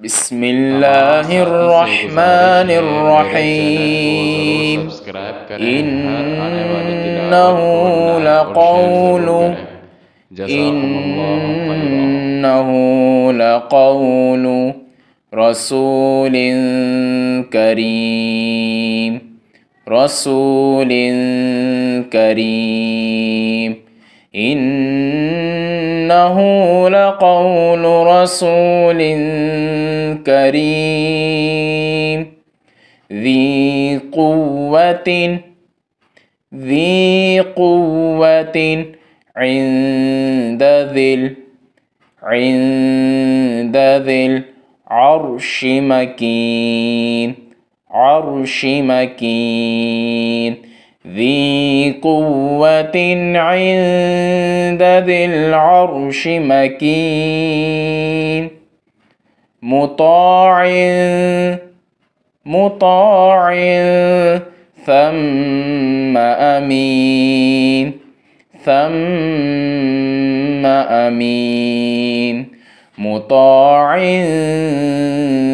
بسم الله الرحمن الرحيم إنه لقول رسول كريم إنه لقول رسول كريم ذي قوة عند ذي العرش مكين ذي قوة عند ذي العرش مكين مطاع ثم أمين مطاع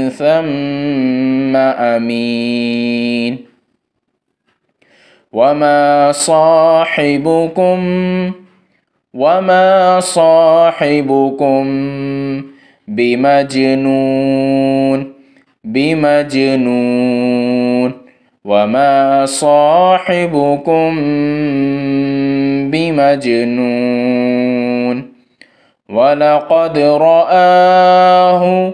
ثم أمين وما صاحبكم بمجنون وما صاحبكم بمجنون ولقد رآه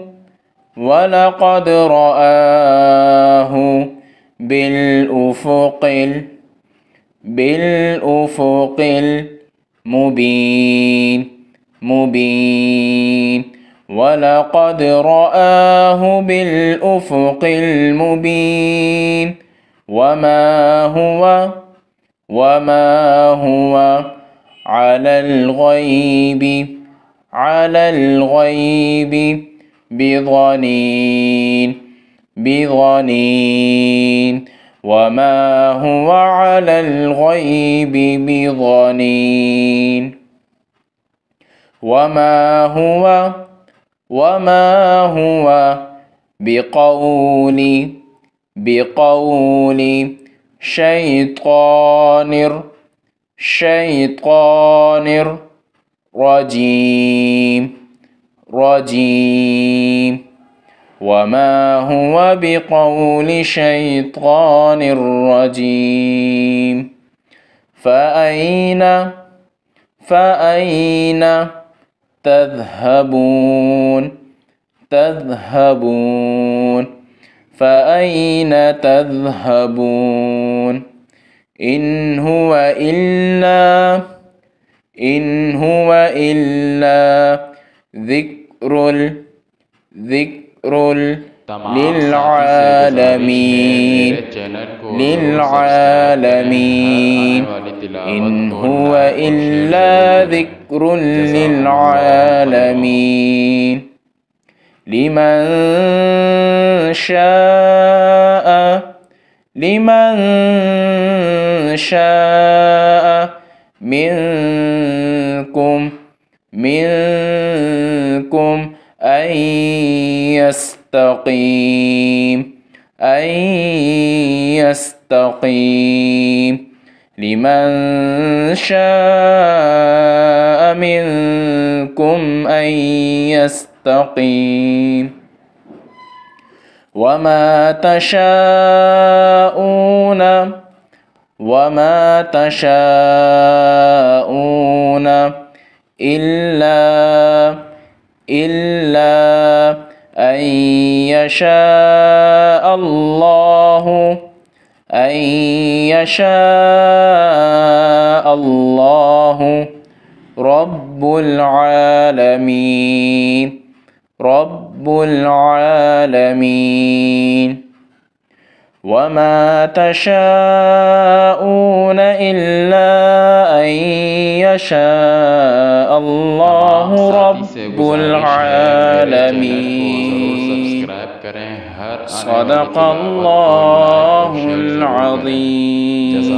بالأفق المبين ولقد رآه بالأفق المبين وما هو على الغيب بضنين وما هو على الغيب بضنين وما هو بقول شيطان رجيم وما هو بقول شيطان رجيم فأين تذهبون إن هو إلا ذكر للعالمين إن هو إلا ذكر للعالمين لمن شاء منكم أن يستقيم لمن شاء منكم أن يستقيم وما تشاءون إلا أن يشاء الله رب العالمين وما تشاءون إلا أن يشاء الله رب العالمين صدق الله العظيم.